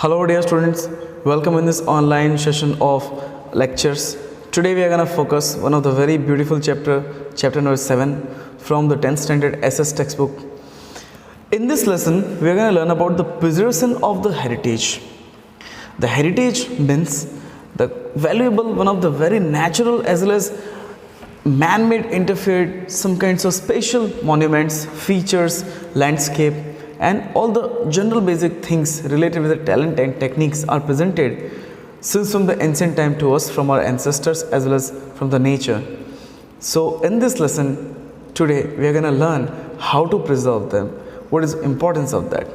Hello dear students, welcome in this online session of lectures. Today we are going to focus one of the very beautiful chapter number 7 from the 10th standard SS textbook. In this lesson we are going to learn about the preservation of the heritage. The heritage means the valuable, one of the very natural as well as man-made interfered, some kinds of special monuments, features, landscape and all the general basic things related with the talent and techniques are presented since from the ancient time to us from our ancestors as well as from the nature. So in this lesson today we are going to learn how to preserve them, what is importance of that,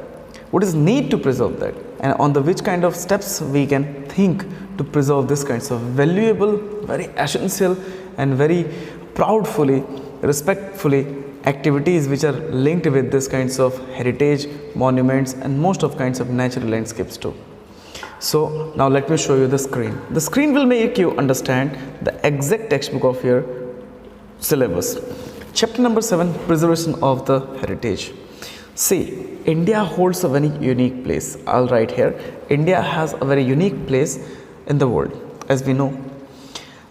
what is need to preserve that, and on the which kind of steps we can think to preserve this kinds of valuable, very essential and very proudfully, respectfully activities which are linked with this kinds of heritage, monuments and most of kinds of natural landscapes too. So now let me show you the screen. The screen will make you understand the exact textbook of your syllabus. Chapter number 7, preservation of the heritage. See, India holds a very unique place. I'll write here, India has a very unique place in the world. As we know,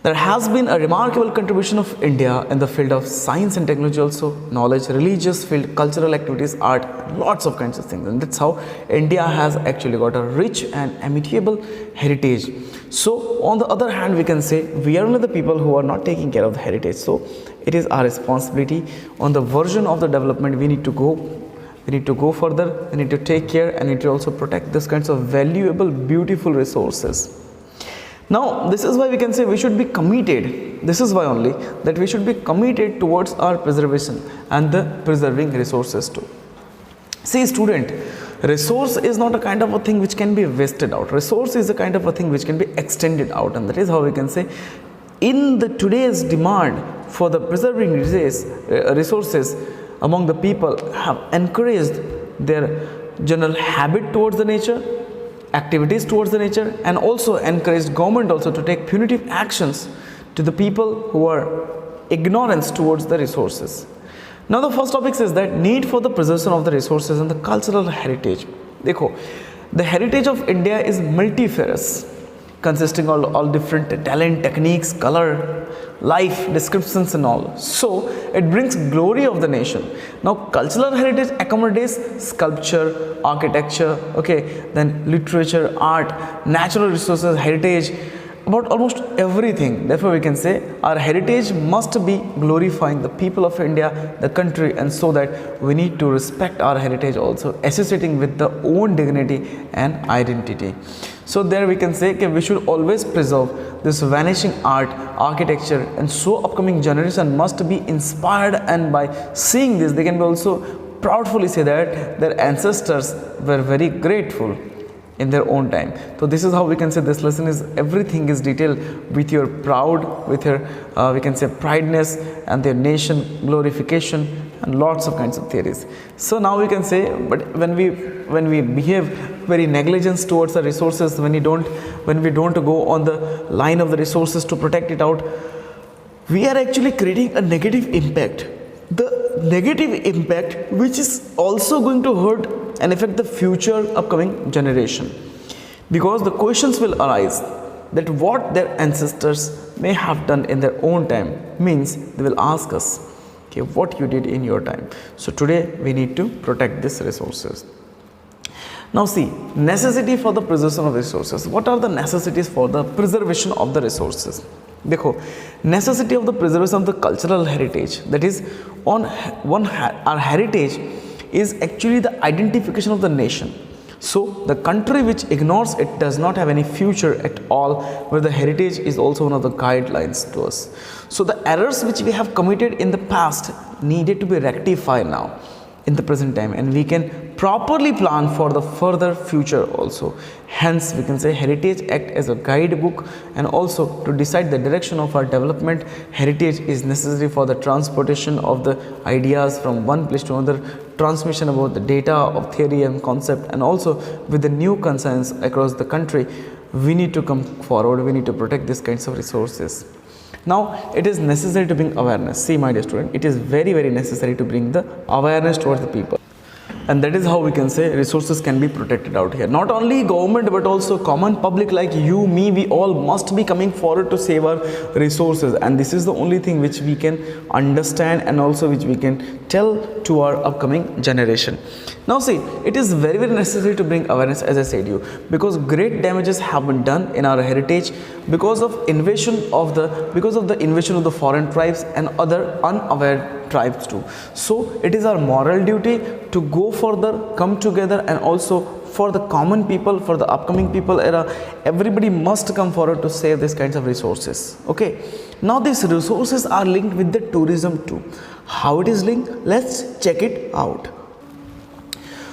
there has been a remarkable contribution of India in the field of science and technology also, knowledge, religious field, cultural activities, art, lots of kinds of things. And that's how India has actually got a rich and amiable heritage. So on the other hand, we can say we are only the people who are not taking care of the heritage. So it is our responsibility on the version of the development we need to go. We need to go further, we need to take care and need to also protect this kinds of valuable, beautiful resources. Now, this is why we can say we should be committed, this is why only that we should be committed towards our preservation and the preserving resources too. See student, resource is not a kind of a thing which can be wasted out. Resource is a kind of a thing which can be extended out, and that is how we can say in the today's demand for the preserving resources among the people have encouraged their general habit towards the nature, activities towards the nature, and also encouraged government also to take punitive actions to the people who are ignorance towards the resources. Now the first topic says that need for the preservation of the resources and the cultural heritage. Dekho, the heritage of India is multifarious, consisting of all different talent, techniques, color, life, descriptions and all. So it brings glory of the nation. Now cultural heritage accommodates sculpture, architecture, okay, then literature, art, natural resources, heritage, about almost everything. Therefore we can say our heritage must be glorifying the people of India, the country, and so that we need to respect our heritage also, associating with the own dignity and identity. So there we can say we should always preserve this vanishing art, architecture, and so upcoming generation must be inspired, and by seeing this they can be also proudly say that their ancestors were very grateful in their own time. So this is how we can say this lesson is everything is detailed with your proud, with your we can say prideness and their nation glorification and lots of kinds of theories. So now we can say, but when we behave very negligence towards the resources, when we don't go on the line of the resources to protect it out, we are actually creating a negative impact. The negative impact which is also going to hurt and affect the future upcoming generation, because the questions will arise that what their ancestors may have done in their own time, means they will ask us, okay, what you did in your time. So today we need to protect these resources. Now see, necessity for the preservation of resources. What are the necessities for the preservation of the resources? Dekho, necessity of the preservation of the cultural heritage, that is our heritage is actually the identification of the nation. So the country which ignores it does not have any future at all, where the heritage is also one of the guidelines to us. So the errors which we have committed in the past needed to be rectified now in the present time, and we can properly plan for the further future also. Hence we can say heritage act as a guidebook, and also to decide the direction of our development. Heritage is necessary for the transportation of the ideas from one place to another, transmission about the data of theory and concept, and also with the new concerns across the country we need to come forward, we need to protect these kinds of resources. Now it is necessary to bring awareness. See my dear student, it is very necessary to bring the awareness towards the people. and that is how we can say resources can be protected out here. Not only government but also common public like you, me, we all must be coming forward to save our resources, and this is the only thing which we can understand and also which we can tell to our upcoming generation. Now see, it is very necessary to bring awareness, as I said you, because great damages have been done in our heritage because of the invasion of the foreign tribes and other unaware tribes too. So it is our moral duty to go further, come together, and also for the common people, for the upcoming people era, everybody must come forward to save these kinds of resources. Okay, now these resources are linked with the tourism too. How it is linked? Let's check it out.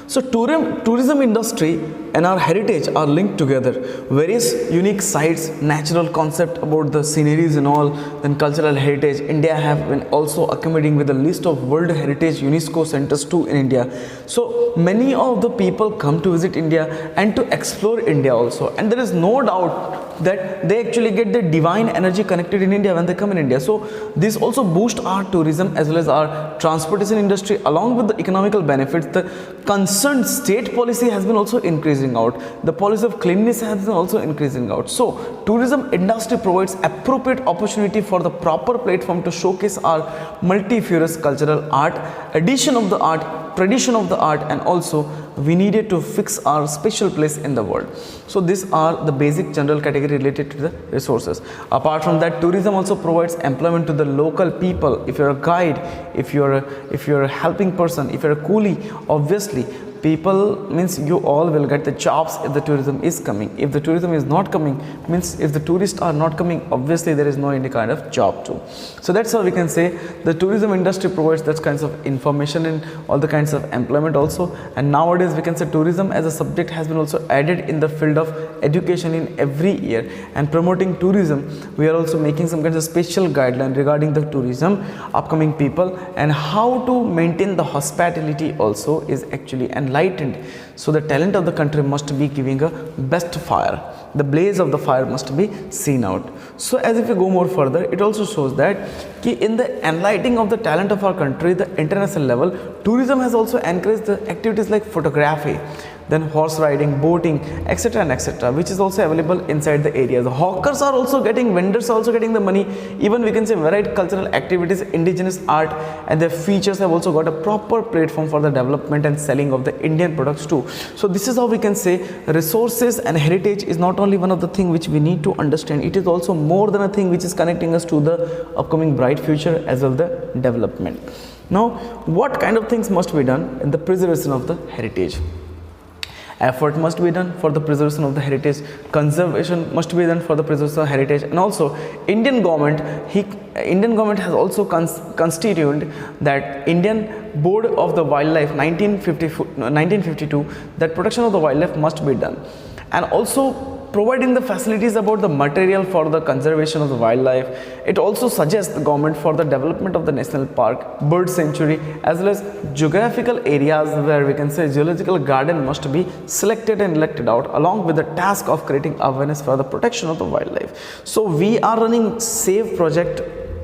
So tourism industry and our heritage are linked together. Various unique sites, natural concept about the sceneries and all, then cultural heritage. India have been also accommodating with a list of World Heritage UNESCO centers too in India. So many of the people come to visit India and to explore India also. And there is no doubt that they actually get the divine energy connected in India when they come in India. So this also boosts our tourism as well as our transportation industry. Along with the economical benefits, the concerned state policy has been also increasing out. The policy of cleanliness has been also increasing out. So tourism industry provides appropriate opportunity for the proper platform to showcase our multifarious cultural art, addition of the art, tradition of the art, and also we needed to fix our special place in the world. So these are the basic general category related to the resources. Apart from that, tourism also provides employment to the local people. If you're a guide, if you're a helping person, if you're a coolie, obviously people means you all will get the jobs if the tourism is coming. If the tourism is not coming, means if the tourists are not coming, obviously there is no any kind of job too. So that's how we can say the tourism industry provides that kinds of information and all the kinds of employment also. And nowadays we can say tourism as a subject has been also added in the field of education in every year. And promoting tourism, we are also making some kinds of special guideline regarding the tourism, upcoming people, and how to maintain the hospitality also is actually enlightened. So the talent of the country must be giving a best fire. The blaze of the fire must be seen out. So as if we go more further, it also shows that in the enlightening of the talent of our country, the international level, tourism has also encouraged the activities like photography, then horse riding, boating, etc. and etc., which is also available inside the areas. The hawkers are also getting, vendors are also getting the money. Even we can say varied cultural activities, indigenous art and their features have also got a proper platform for the development and selling of the Indian products too. So this is how we can say resources and heritage is not only one of the things which we need to understand, it is also more than a thing which is connecting us to the upcoming bright future as well the development. Now, what kind of things must be done in the preservation of the heritage? Effort must be done for the preservation of the heritage, conservation must be done for the preservation of heritage, and also Indian government has also constituted that Indian Board of the Wildlife 1952, that protection of the wildlife must be done, and also providing the facilities about the material for the conservation of the wildlife. It also suggests the government for the development of the national park, bird sanctuary, as well as geographical areas where we can say zoological garden must be selected and elected out, along with the task of creating awareness for the protection of the wildlife. So we are running Save Project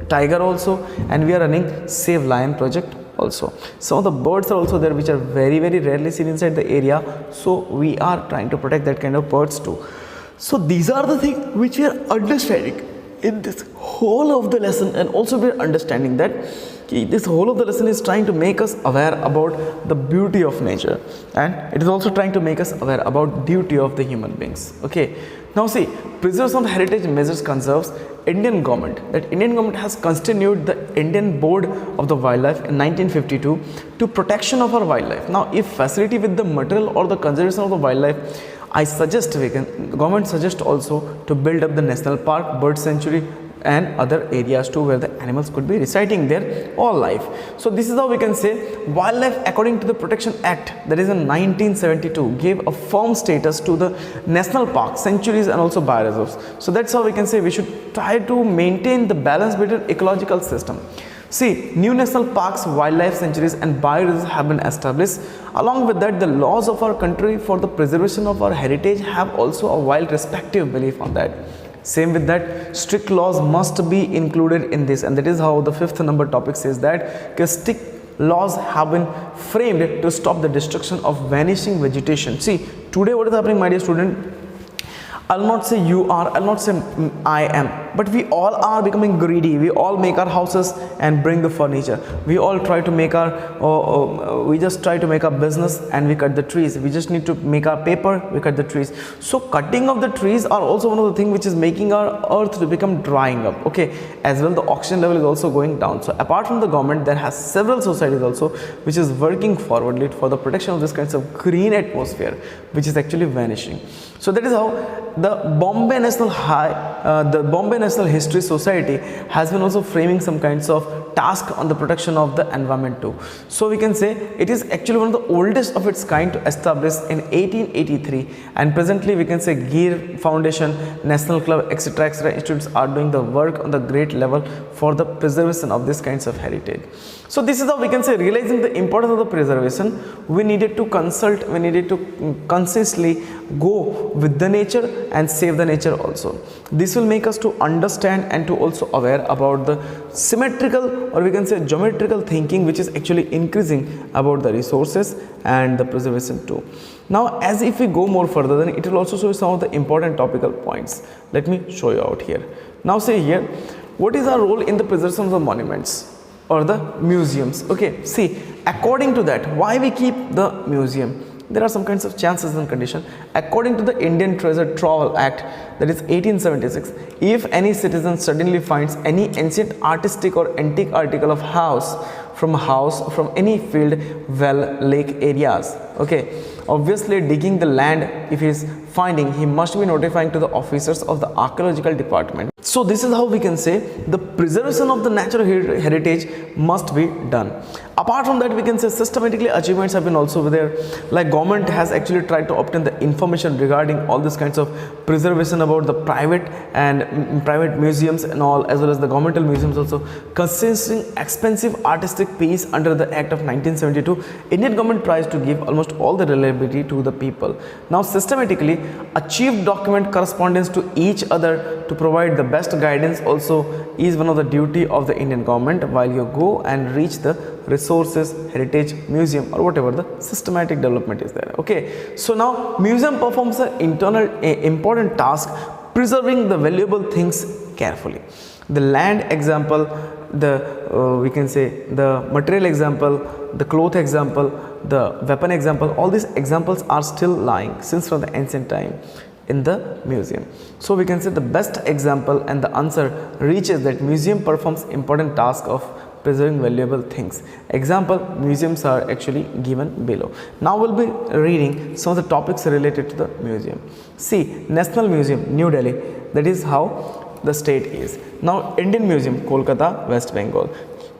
Tiger also, and we are running Save Lion project also. Some of the birds are also there which are very rarely seen inside the area, so we are trying to protect that kind of birds too. So these are the things which we are understanding in this whole of the lesson, and also we are understanding that this whole of the lesson is trying to make us aware about the beauty of nature, and it is also trying to make us aware about duty of the human beings. Okay, now see, preservation of heritage measures conserves. Indian government has constituted the Indian Board of the Wildlife in 1952 to protection of our wildlife. Now if facility with the material or the conservation of the wildlife, I suggest government suggests also to build up the national park, bird sanctuary and other areas too, where the animals could be residing there all life. So this is how we can say wildlife, according to the Protection Act, that is in 1972, gave a firm status to the national parks, sanctuaries and also bioreserves. So that's how we can say we should try to maintain the balance between ecological system. See, new national parks, wildlife sanctuaries and bioreserves have been established. Along with that, the laws of our country for the preservation of our heritage have also a wild respective belief on that. Same with that, strict laws must be included in this, and that is how the fifth number topic says that strict Laws have been framed to stop the destruction of vanishing vegetation. See, today what is happening, my dear student? I'll not say you are, I'll not say I am, but we all are becoming greedy. We all make our houses and bring the furniture. We all try to make we just try to make our business and we cut the trees. We just need to make our paper, we cut the trees. So cutting of the trees are also one of the things which is making our earth to become drying up. Okay, as well the oxygen level is also going down. So apart from the government, there has several societies also which is working forwardly for the protection of this kinds of green atmosphere, which is actually vanishing. So that is how the Bombay National History Society has been also framing some kinds of task on the protection of the environment too. So we can say it is actually one of the oldest of its kind to establish in 1883, and presently we can say Gir Foundation, National Club, etc. institutes are doing the work on the great level for the preservation of these kinds of heritage. So this is how we can say, realizing the importance of the preservation, we needed to consult, we needed to consciously go with the nature and save the nature also. This will make us to understand and to also aware about the symmetrical, or we can say geometrical thinking, which is actually increasing about the resources and the preservation too. Now as if we go more further, then it will also show some of the important topical points. Let me show you out here. Now say here, what is our role in the preservation of the monuments or the museums? Okay, see, according to that, why we keep the museum? There are some kinds of chances and conditions. According to the Indian Treasure Trove Act, that is 1876, if any citizen suddenly finds any ancient artistic or antique article of house from any field, well, lake areas, okay, obviously digging the land, if he is finding, he must be notifying to the officers of the archaeological department. So this is how we can say the preservation of the natural heritage must be done. Apart from that, we can say systematically achievements have been also there, like government has actually tried to obtain the information regarding all these kinds of preservation about the private and private museums and all, as well as the governmental museums also, consisting expensive artistic piece under the Act of 1972. Indian government tries to give almost all the reliability to the people. Now systematically achieved document correspondence to each other to provide the best guidance also is one of the duty of the Indian government while you go and reach the resources, heritage, museum, or whatever the systematic development is there. Okay, so now museum performs an important task, preserving the valuable things carefully. The land example, the we can say the material example, the cloth example, the weapon example, all these examples are still lying since from the ancient time in the museum. So we can say the best example and the answer reaches that museum performs important task of preserving valuable things. Example, museums are actually given below. Now we'll be reading some of the topics related to the museum. See, National Museum, New Delhi, that is how the state is. Now Indian Museum, Kolkata, West Bengal.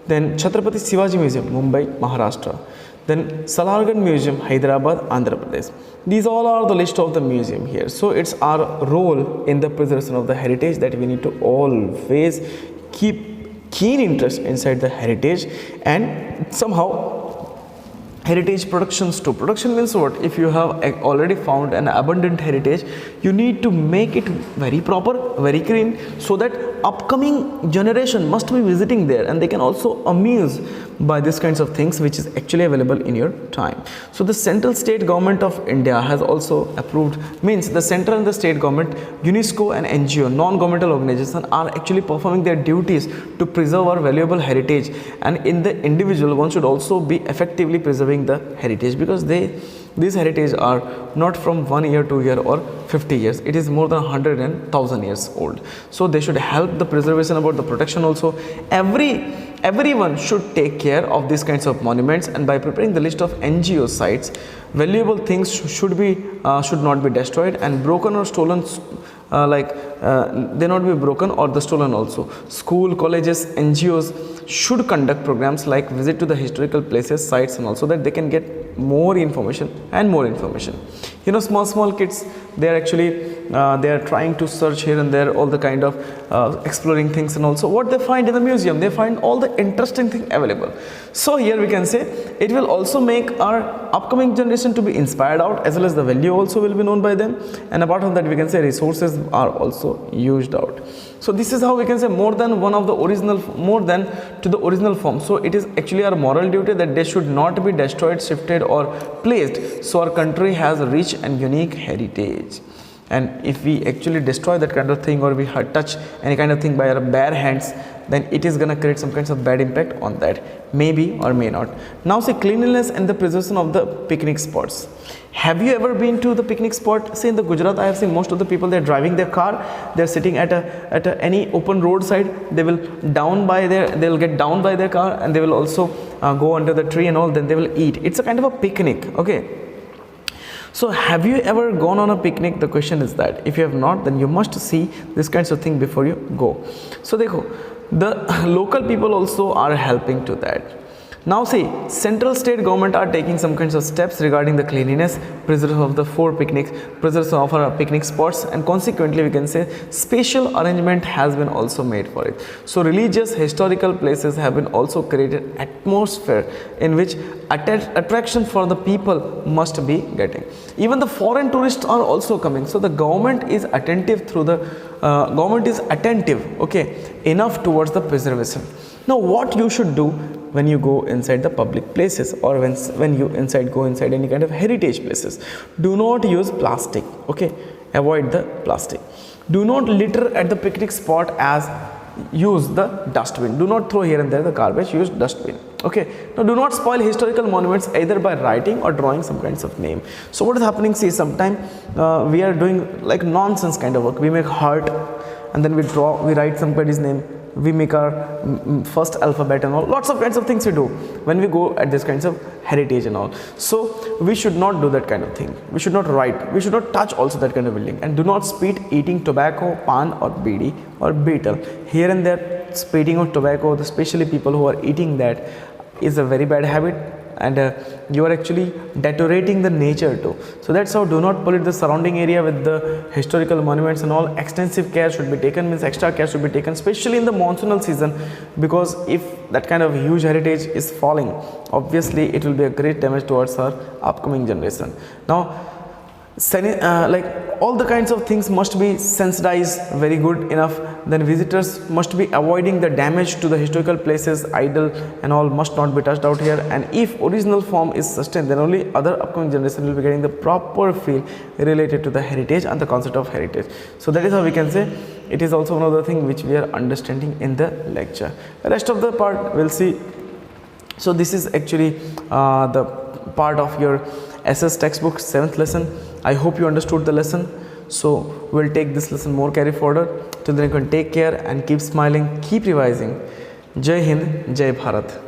Then Chhatrapati Shivaji Museum, Mumbai, Maharashtra. Then Salarganj Museum, Hyderabad, Andhra Pradesh. These all are the list of the museum here. So it's our role in the preservation of the heritage that we need to always keep keen interest inside the heritage, and somehow heritage productions too. Production means what? If you have already found an abundant heritage, you need to make it very proper, very clean, so that upcoming generation must be visiting there and they can also amuse by these kinds of things which is actually available in your time. So the central state government of India has also approved, means the central and the state government, UNESCO and NGO, non-governmental organizations, are actually performing their duties to preserve our valuable heritage, and in the individual one should also be effectively preserving the heritage, because these heritage are not from 1 year, 2 year or 50 years. It is more than 100 and 1000 years old. So they should help the preservation, about the protection also. Everyone should take care of these kinds of monuments, and by preparing the list of NGO sites, valuable things should not be destroyed and broken or stolen, they not be broken or the stolen also. School, colleges, NGOs should conduct programs like visit to the historical places, sites, and also that they can get more information and more information. You know, small kids, they are actually they are trying to search here and there all the kind of exploring things, and also what they find in the museum, they find all the interesting thing available. So here we can say it will also make our upcoming generation to be inspired out, as well as the value also will be known by them. And apart from that, we can say resources are also also used out. So this is how we can say more than one of the original, more than to the original form. So it is actually our moral duty that they should not be destroyed, shifted or placed. So our country has a rich and unique heritage. And if we actually destroy that kind of thing, or we touch any kind of thing by our bare hands, then it is gonna create some kinds of bad impact on that, maybe or may not. Now say cleanliness and the preservation of the picnic spots. Have you ever been to the picnic spot? Say in the Gujarat, I have seen most of the people, they're driving their car, they're sitting at any open roadside, they'll get down by their car, and they will also go under the tree and all, then they will eat. It's a kind of a picnic, okay. So have you ever gone on a picnic? The question is that. If you have not, then you must see this kinds of thing before you go. So dekho, the local people also are helping to that. Now see, central state government are taking some kinds of steps regarding the cleanliness, preservation of the preservation of our picnic spots, and consequently we can say spatial arrangement has been also made for it. So religious historical places have been also created atmosphere in which attraction for the people must be getting. Even the foreign tourists are also coming. So the government is attentive okay, enough towards the preservation. Now what you should do when you go inside the public places, or when you go inside any kind of heritage places, do not use plastic, okay, avoid the plastic. Do not litter at the picnic spot, as use the dustbin. Do not throw here and there the garbage, use dustbin, okay. Now do not spoil historical monuments either by writing or drawing some kinds of name. So what is happening, see, sometimes we are doing like nonsense kind of work. We make heart and then we write somebody's name, we make our first alphabet and all, lots of kinds of things we do when we go at this kinds of heritage and all. So we should not do that kind of thing. We should not write, we should not touch also that kind of building, and do not spit eating tobacco, pan or bidi or betel. Here and there spitting of tobacco, especially people who are eating that, is a very bad habit, and you are actually deteriorating the nature too. So that's how, do not pollute the surrounding area with the historical monuments and all. Extensive care should be taken, means extra care should be taken, especially in the monsoonal season, because if that kind of huge heritage is falling, obviously it will be a great damage towards our upcoming generation. Now like all the kinds of things must be sensitized very good enough. Then visitors must be avoiding the damage to the historical places, idol and all must not be touched out here. And if original form is sustained, then only other upcoming generation will be getting the proper feel related to the heritage and the concept of heritage. So that is how we can say it is also one of the things which we are understanding in the lecture. The rest of the part we'll see. So this is actually the part of your SS textbook 7th lesson. I hope you understood the lesson. So we'll take this lesson more carry forward. Till then you can take care and keep smiling, keep revising. Jai Hind, Jai Bharat.